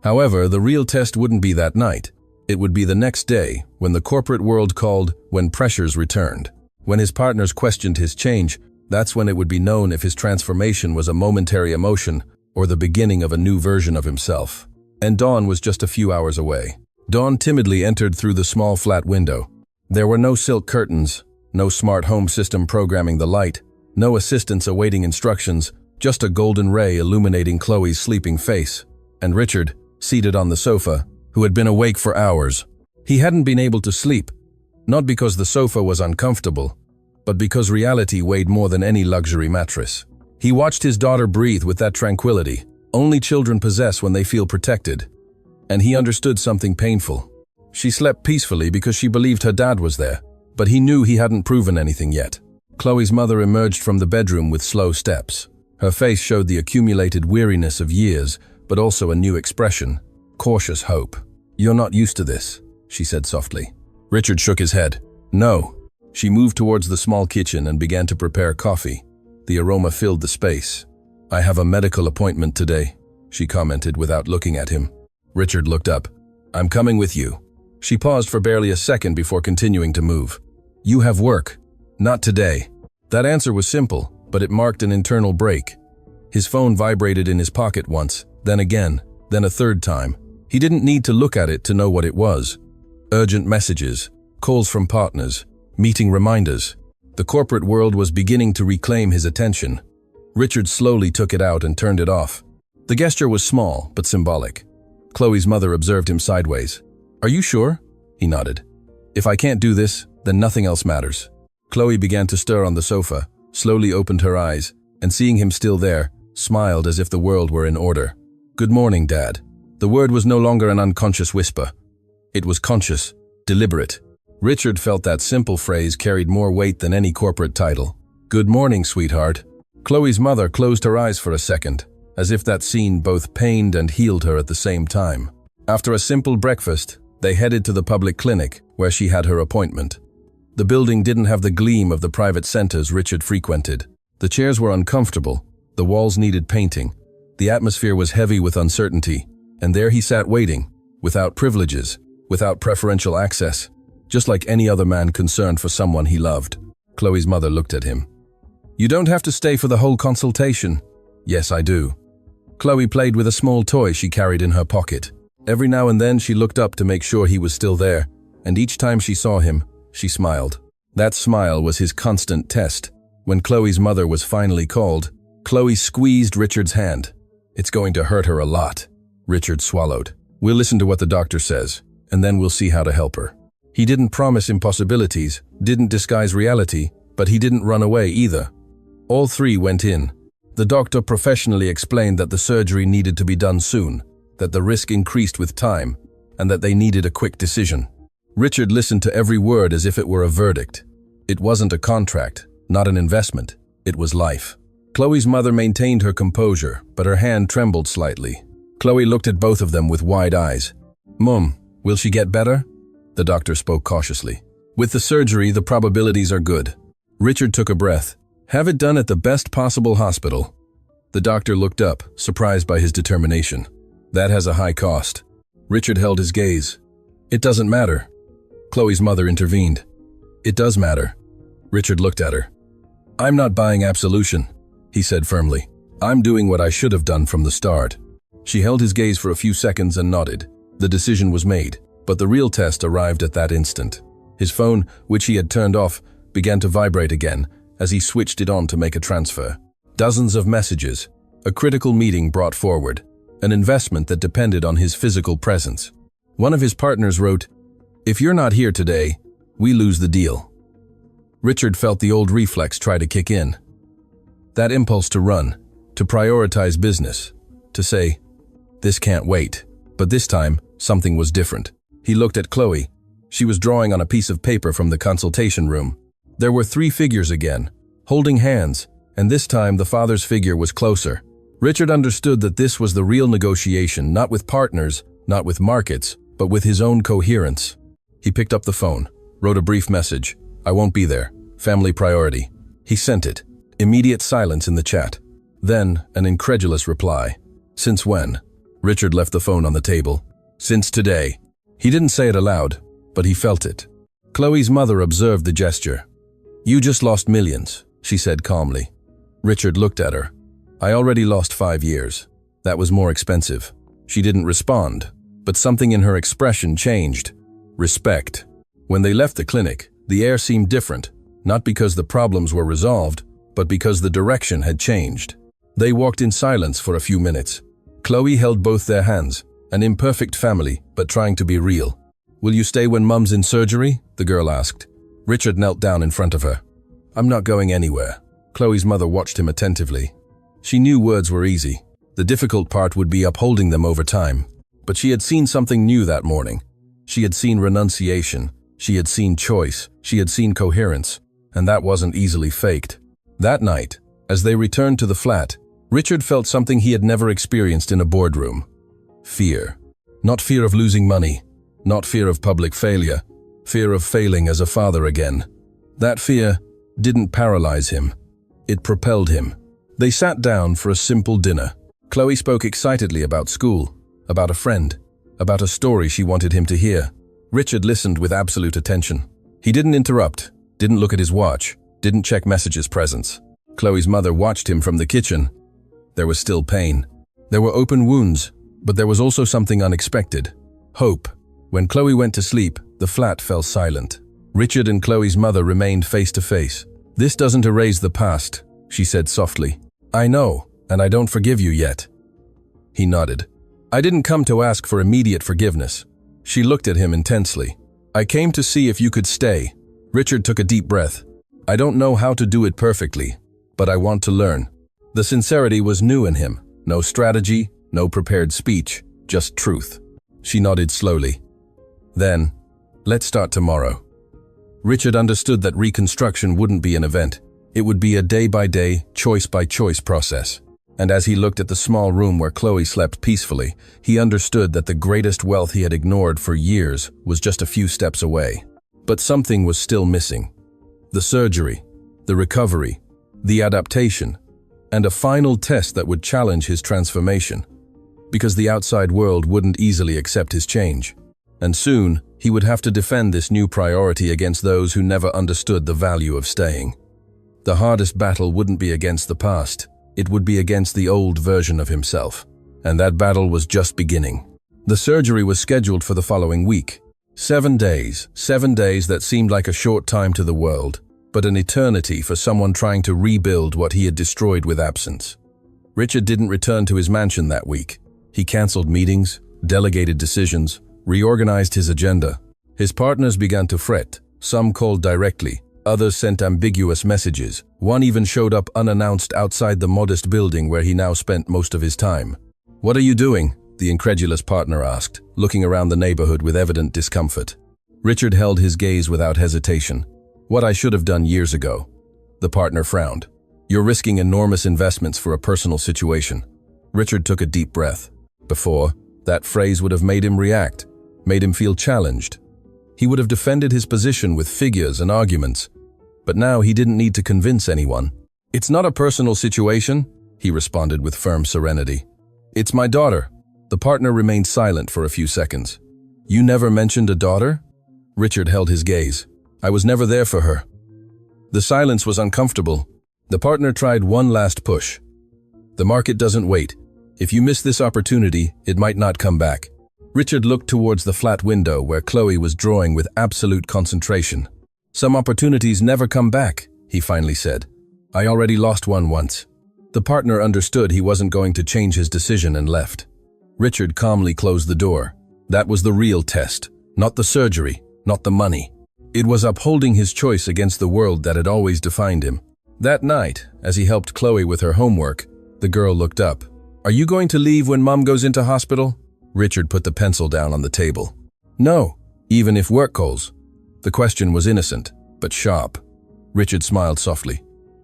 However, the real test wouldn't be that night. It would be the next day, when the corporate world called, when pressures returned. When his partners questioned his change, that's when it would be known if his transformation was a momentary emotion or the beginning of a new version of himself. And dawn was just a few hours away. Dawn timidly entered through the small flat window. There were no silk curtains, no smart home system programming the light, no assistants awaiting instructions, just a golden ray illuminating Chloe's sleeping face. And Richard, seated on the sofa, who had been awake for hours. He hadn't been able to sleep, not because the sofa was uncomfortable, but because reality weighed more than any luxury mattress. He watched his daughter breathe with that tranquility only children possess when they feel protected. And he understood something painful. She slept peacefully because she believed her dad was there, but he knew he hadn't proven anything yet. Chloe's mother emerged from the bedroom with slow steps. Her face showed the accumulated weariness of years, but also a new expression, cautious hope. "You're not used to this," she said softly. Richard shook his head. "No." She moved towards the small kitchen and began to prepare coffee. The aroma filled the space. "I have a medical appointment today," she commented without looking at him. Richard looked up. "I'm coming with you." She paused for barely a second before continuing to move. "You have work." "Not today." That answer was simple, but it marked an internal break. His phone vibrated in his pocket once, then again, then a third time. He didn't need to look at it to know what it was. Urgent messages, calls from partners, meeting reminders. The corporate world was beginning to reclaim his attention. Richard slowly took it out and turned it off. The gesture was small, but symbolic. Chloe's mother observed him sideways. "Are you sure?" He nodded. "If I can't do this, then nothing else matters." Chloe began to stir on the sofa, slowly opened her eyes, and seeing him still there, smiled as if the world were in order. "Good morning, Dad." The word was no longer an unconscious whisper. It was conscious, deliberate. Richard felt that simple phrase carried more weight than any corporate title. "Good morning, sweetheart." Chloe's mother closed her eyes for a second, as if that scene both pained and healed her at the same time. After a simple breakfast, they headed to the public clinic, where she had her appointment. The building didn't have the gleam of the private centers Richard frequented. The chairs were uncomfortable, the walls needed painting, the atmosphere was heavy with uncertainty, and there he sat waiting, without privileges, without preferential access, just like any other man concerned for someone he loved. Chloe's mother looked at him. "You don't have to stay for the whole consultation." "Yes, I do." Chloe played with a small toy she carried in her pocket. Every now and then she looked up to make sure he was still there, and each time she saw him, she smiled. That smile was his constant test. When Chloe's mother was finally called, Chloe squeezed Richard's hand. "It's going to hurt her a lot." Richard swallowed. "We'll listen to what the doctor says, and then we'll see how to help her." He didn't promise impossibilities, didn't disguise reality, but he didn't run away either. All three went in. The doctor professionally explained that the surgery needed to be done soon, that the risk increased with time, and that they needed a quick decision. Richard listened to every word as if it were a verdict. It wasn't a contract, not an investment. It was life. Chloe's mother maintained her composure, but her hand trembled slightly. Chloe looked at both of them with wide eyes. "Mum, will she get better?" The doctor spoke cautiously. "With the surgery, the probabilities are good." Richard took a breath. "Have it done at the best possible hospital." The doctor looked up, surprised by his determination. "That has a high cost." Richard held his gaze. "It doesn't matter." Chloe's mother intervened. "It does matter." Richard looked at her. "I'm not buying absolution," he said firmly. "I'm doing what I should have done from the start." She held his gaze for a few seconds and nodded. The decision was made, but the real test arrived at that instant. His phone, which he had turned off, began to vibrate again as he switched it on to make a transfer. Dozens of messages, a critical meeting brought forward, an investment that depended on his physical presence. One of his partners wrote, "If you're not here today, we lose the deal." Richard felt the old reflex try to kick in. That impulse to run, to prioritize business, to say, "This can't wait." But this time, something was different. He looked at Chloe. She was drawing on a piece of paper from the consultation room. There were three figures again, holding hands, and this time the father's figure was closer. Richard understood that this was the real negotiation, not with partners, not with markets, but with his own coherence. He picked up the phone, wrote a brief message. "I won't be there. Family priority." He sent it. Immediate silence in the chat. Then, an incredulous reply. "Since when?" Richard left the phone on the table. "Since today." He didn't say it aloud, but he felt it. Chloe's mother observed the gesture. "You just lost millions," she said calmly. Richard looked at her. "I already lost 5 years. That was more expensive." She didn't respond, but something in her expression changed. Respect. When they left the clinic, the air seemed different, not because the problems were resolved, but because the direction had changed. They walked in silence for a few minutes. Chloe held both their hands, an imperfect family, but trying to be real. "Will you stay when Mum's in surgery?" the girl asked. Richard knelt down in front of her. "I'm not going anywhere." Chloe's mother watched him attentively. She knew words were easy. The difficult part would be upholding them over time. But she had seen something new that morning. She had seen renunciation. She had seen choice. She had seen coherence. And that wasn't easily faked. That night, as they returned to the flat, Richard felt something he had never experienced in a boardroom. Fear. Not fear of losing money. Not fear of public failure. Fear of failing as a father again. That fear didn't paralyze him. It propelled him. They sat down for a simple dinner. Chloe spoke excitedly about school, about a friend, about a story she wanted him to hear. Richard listened with absolute attention. He didn't interrupt, didn't look at his watch, didn't check messages' presence. Chloe's mother watched him from the kitchen. There was still pain. There were open wounds, but there was also something unexpected. Hope. When Chloe went to sleep, the flat fell silent. Richard and Chloe's mother remained face to face. "This doesn't erase the past," she said softly. "I know, and I don't forgive you yet." He nodded. "I didn't come to ask for immediate forgiveness." She looked at him intensely. "I came to see if you could stay." Richard took a deep breath. "I don't know how to do it perfectly, but I want to learn." The sincerity was new in him. No strategy, no prepared speech, just truth. She nodded slowly. "Then, let's start tomorrow." Richard understood that reconstruction wouldn't be an event. It would be a day-by-day, choice-by-choice process. And as he looked at the small room where Chloe slept peacefully, he understood that the greatest wealth he had ignored for years was just a few steps away. But something was still missing. The surgery, the recovery, the adaptation, and a final test that would challenge his transformation. Because the outside world wouldn't easily accept his change. And soon, he would have to defend this new priority against those who never understood the value of staying. The hardest battle wouldn't be against the past. It would be against the old version of himself. And that battle was just beginning. The surgery was scheduled for the following week. 7 days that seemed like a short time to the world, but an eternity for someone trying to rebuild what he had destroyed with absence. Richard didn't return to his mansion that week. He canceled meetings, delegated decisions, reorganized his agenda. His partners began to fret. Some called directly, others sent ambiguous messages. One even showed up unannounced outside the modest building where he now spent most of his time. "What are you doing?" the incredulous partner asked, looking around the neighborhood with evident discomfort. Richard held his gaze without hesitation. "What I should have done years ago." The partner frowned. "You're risking enormous investments for a personal situation." Richard took a deep breath. Before, that phrase would have made him react, made him feel challenged. He would have defended his position with figures and arguments. But now he didn't need to convince anyone. "It's not a personal situation," he responded with firm serenity. "It's my daughter." The partner remained silent for a few seconds. "You never mentioned a daughter?" Richard held his gaze. "I was never there for her." The silence was uncomfortable. The partner tried one last push. "The market doesn't wait. If you miss this opportunity, it might not come back." Richard looked towards the flat window where Chloe was drawing with absolute concentration. "Some opportunities never come back," he finally said. "I already lost one once." The partner understood he wasn't going to change his decision and left. Richard calmly closed the door. That was the real test, not the surgery, not the money. It was upholding his choice against the world that had always defined him. That night, as he helped Chloe with her homework, the girl looked up. "Are you going to leave when Mom goes into hospital?" Richard put the pencil down on the table. "No, even if work calls." The question was innocent, but sharp. Richard smiled softly.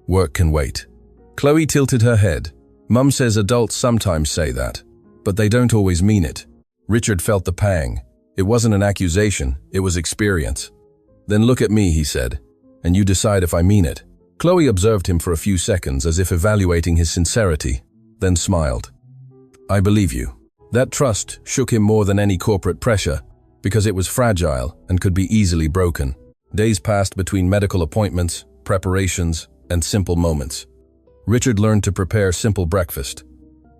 "Work can wait." Chloe tilted her head. "Mum says adults sometimes say that, but they don't always mean it." Richard felt the pang. It wasn't an accusation, it was experience. "Then look at me," he said, "and you decide if I mean it." Chloe observed him for a few seconds as if evaluating his sincerity, then smiled. "I believe you." That trust shook him more than any corporate pressure, because it was fragile and could be easily broken. Days passed between medical appointments, preparations, and simple moments. Richard learned to prepare simple breakfast.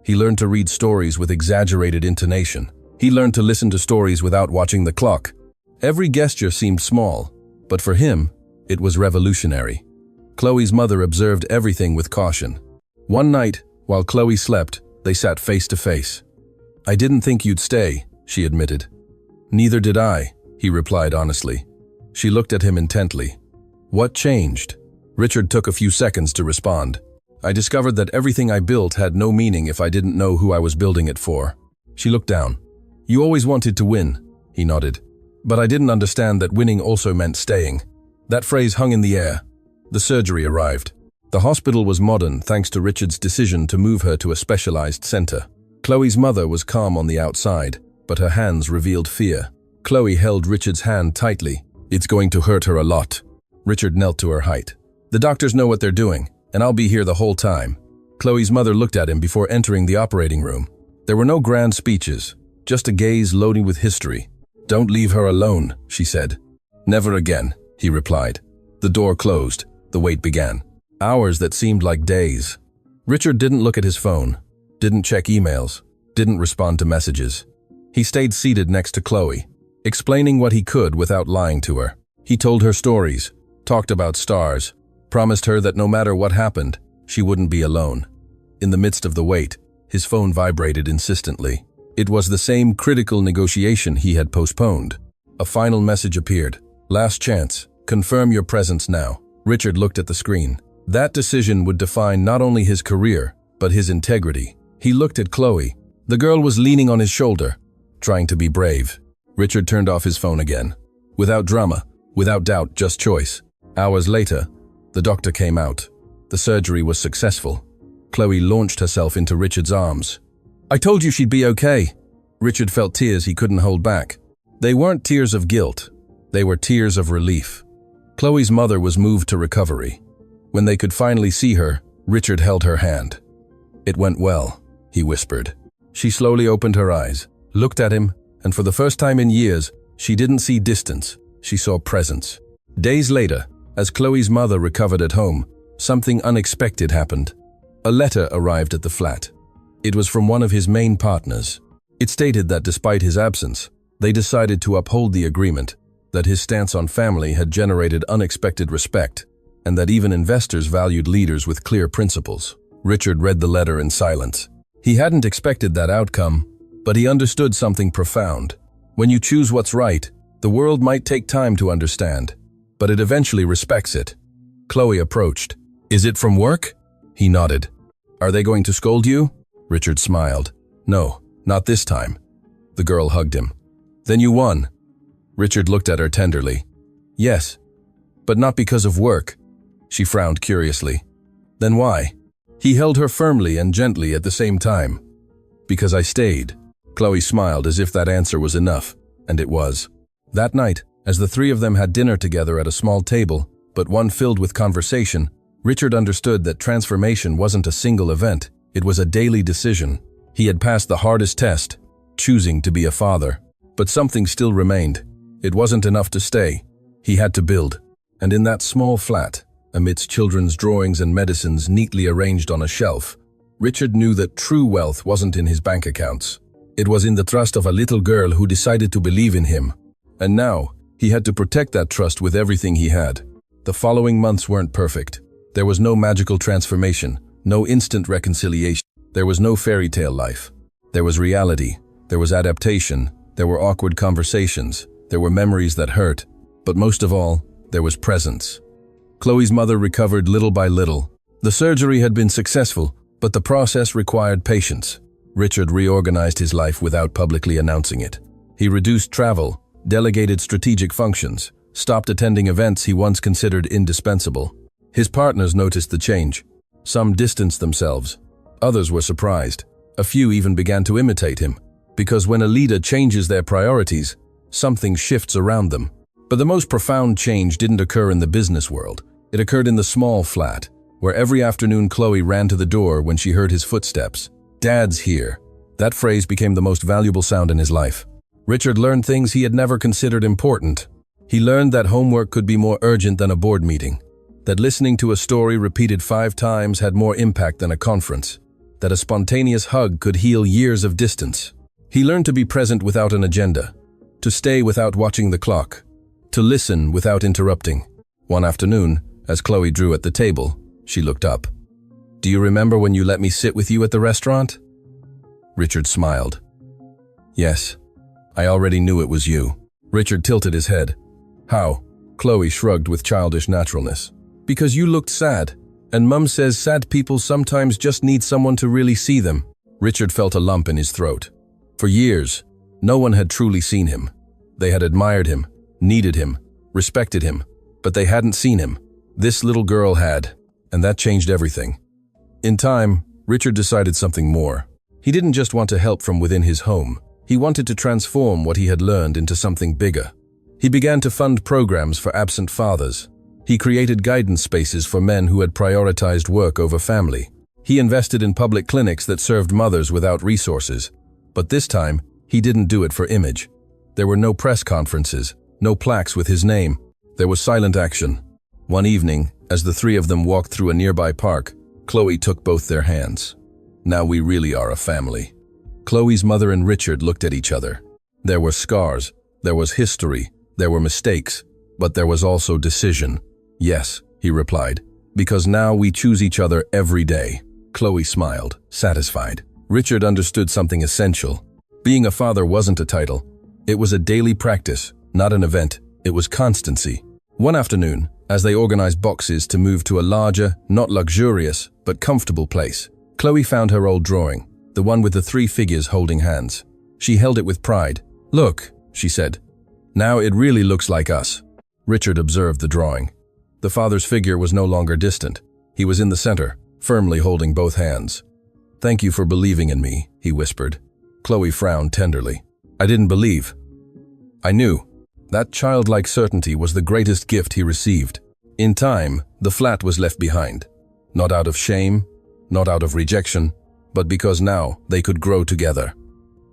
He learned to read stories with exaggerated intonation. He learned to listen to stories without watching the clock. Every gesture seemed small, but for him, it was revolutionary. Chloe's mother observed everything with caution. One night, while Chloe slept, they sat face to face. "I didn't think you'd stay," she admitted. "Neither did I," he replied honestly. She looked at him intently. "What changed?" Richard took a few seconds to respond. "I discovered that everything I built had no meaning if I didn't know who I was building it for." She looked down. "You always wanted to win," he nodded. "But I didn't understand that winning also meant staying." That phrase hung in the air. The surgery arrived. The hospital was modern thanks to Richard's decision to move her to a specialized center. Chloe's mother was calm on the outside, but her hands revealed fear. Chloe held Richard's hand tightly. "It's going to hurt her a lot." Richard knelt to her height. "The doctors know what they're doing, and I'll be here the whole time." Chloe's mother looked at him before entering the operating room. There were no grand speeches, just a gaze loaded with history. "Don't leave her alone," she said. "Never again," he replied. The door closed. The wait began. Hours that seemed like days. Richard didn't look at his phone, didn't check emails, didn't respond to messages. He stayed seated next to Chloe, explaining what he could without lying to her. He told her stories, talked about stars, promised her that no matter what happened, she wouldn't be alone. In the midst of the wait, his phone vibrated insistently. It was the same critical negotiation he had postponed. A final message appeared. "Last chance. Confirm your presence now." Richard looked at the screen. That decision would define not only his career, but his integrity. He looked at Chloe. The girl was leaning on his shoulder, trying to be brave. Richard turned off his phone again. Without drama, without doubt, just choice. Hours later, the doctor came out. The surgery was successful. Chloe launched herself into Richard's arms. "I told you she'd be okay." Richard felt tears he couldn't hold back. They weren't tears of guilt. They were tears of relief. Chloe's mother was moved to recovery. When they could finally see her, Richard held her hand. "It went well," he whispered. She slowly opened her eyes, looked at him, and for the first time in years, she didn't see distance, she saw presence. Days later, as Chloe's mother recovered at home, something unexpected happened. A letter arrived at the flat. It was from one of his main partners. It stated that despite his absence, they decided to uphold the agreement, that his stance on family had generated unexpected respect, and that even investors valued leaders with clear principles. Richard read the letter in silence. He hadn't expected that outcome, but he understood something profound. When you choose what's right, the world might take time to understand, but it eventually respects it. Chloe approached. "Is it from work?" He nodded. "Are they going to scold you?" Richard smiled. "No, not this time." The girl hugged him. "Then you won." Richard looked at her tenderly. "Yes, but not because of work." She frowned curiously. "Then why?" He held her firmly and gently at the same time. "Because I stayed." Chloe smiled as if that answer was enough, and it was. That night, as the three of them had dinner together at a small table, but one filled with conversation, Richard understood that transformation wasn't a single event, it was a daily decision. He had passed the hardest test, choosing to be a father. But something still remained. It wasn't enough to stay. He had to build. And in that small flat, amidst children's drawings and medicines neatly arranged on a shelf, Richard knew that true wealth wasn't in his bank accounts. It was in the trust of a little girl who decided to believe in him. And now, he had to protect that trust with everything he had. The following months weren't perfect. There was no magical transformation, no instant reconciliation. There was no fairy tale life. There was reality. There was adaptation. There were awkward conversations. There were memories that hurt. But most of all, there was presence. Chloe's mother recovered little by little. The surgery had been successful, but the process required patience. Richard reorganized his life without publicly announcing it. He reduced travel, delegated strategic functions, stopped attending events he once considered indispensable. His partners noticed the change. Some distanced themselves. Others were surprised. A few even began to imitate him. Because when a leader changes their priorities, something shifts around them. But the most profound change didn't occur in the business world. It occurred in the small flat, where every afternoon Chloe ran to the door when she heard his footsteps. "Dad's here." That phrase became the most valuable sound in his life. Richard learned things he had never considered important. He learned that homework could be more urgent than a board meeting, that listening to a story repeated 5 times had more impact than a conference, that a spontaneous hug could heal years of distance. He learned to be present without an agenda, to stay without watching the clock, to listen without interrupting. One afternoon, as Chloe drew at the table, she looked up. "Do you remember when you let me sit with you at the restaurant?" Richard smiled. "Yes, I already knew it was you." Richard tilted his head. "How?" Chloe shrugged with childish naturalness. "Because you looked sad, and Mum says sad people sometimes just need someone to really see them." Richard felt a lump in his throat. For years, no one had truly seen him. They had admired him, needed him, respected him, but they hadn't seen him. This little girl had, and that changed everything. In time, Richard decided something more. He didn't just want to help from within his home. He wanted to transform what he had learned into something bigger. He began to fund programs for absent fathers. He created guidance spaces for men who had prioritized work over family. He invested in public clinics that served mothers without resources. But this time, he didn't do it for image. There were no press conferences, no plaques with his name. There was silent action. One evening, as the three of them walked through a nearby park, Chloe took both their hands. Now we really are a family. Chloe's mother and Richard looked at each other. There were scars, there was history, there were mistakes, but there was also decision. Yes, he replied, because now we choose each other every day. Chloe smiled, satisfied. Richard understood something essential. Being a father wasn't a title. It was a daily practice, not an event. It was constancy. One afternoon, as they organized boxes to move to a larger, not luxurious, but comfortable place, Chloe found her old drawing, the one with the three figures holding hands. She held it with pride. "Look," she said. "Now it really looks like us." Richard observed the drawing. The father's figure was no longer distant. He was in the center, firmly holding both hands. "Thank you for believing in me," he whispered. Chloe frowned tenderly. "I didn't believe. I knew." That childlike certainty was the greatest gift he received. In time, the flat was left behind. Not out of shame, not out of rejection, but because now they could grow together.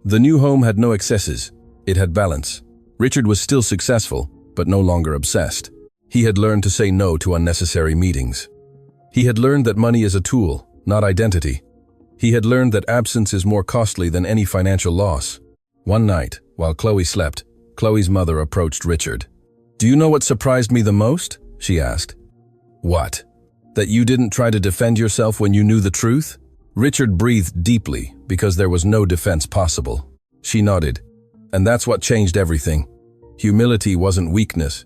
The new home had no excesses. It had balance. Richard was still successful, but no longer obsessed. He had learned to say no to unnecessary meetings. He had learned that money is a tool, not identity. He had learned that absence is more costly than any financial loss. One night, while Chloe slept, Chloe's mother approached Richard. "Do you know what surprised me the most?" she asked. "What? That you didn't try to defend yourself when you knew the truth?" Richard breathed deeply because there was no defense possible. She nodded. "And that's what changed everything. Humility wasn't weakness.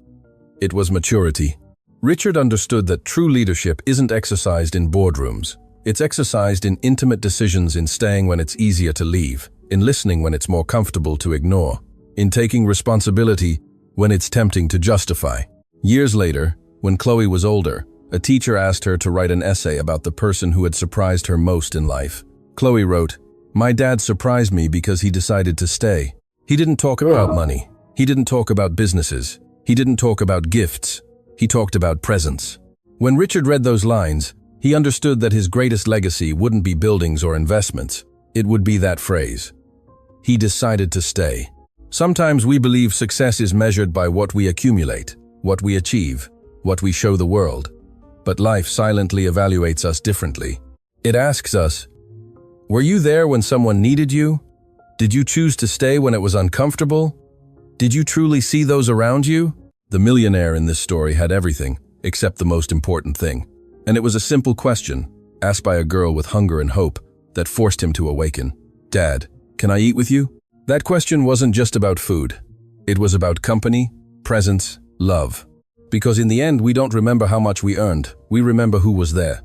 It was maturity." Richard understood that true leadership isn't exercised in boardrooms. It's exercised in intimate decisions, in staying when it's easier to leave, in listening when it's more comfortable to ignore, in taking responsibility when it's tempting to justify. Years later, when Chloe was older, a teacher asked her to write an essay about the person who had surprised her most in life. Chloe wrote, "My dad surprised me because he decided to stay. He didn't talk about money. He didn't talk about businesses. He didn't talk about gifts. He talked about presence." When Richard read those lines, he understood that his greatest legacy wouldn't be buildings or investments. It would be that phrase. He decided to stay. Sometimes we believe success is measured by what we accumulate, what we achieve, what we show the world. But life silently evaluates us differently. It asks us, were you there when someone needed you? Did you choose to stay when it was uncomfortable? Did you truly see those around you? The millionaire in this story had everything, except the most important thing. And it was a simple question, asked by a girl with hunger and hope, that forced him to awaken. "Dad, can I eat with you?" That question wasn't just about food. It was about company, presence, love. Because in the end, we don't remember how much we earned. We remember who was there.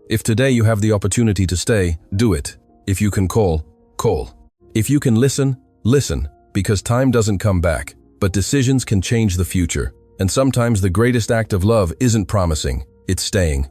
If today you have the opportunity to stay, do it. If you can call, call. If you can listen, listen. Because time doesn't come back, but decisions can change the future. And sometimes the greatest act of love isn't promising, it's staying.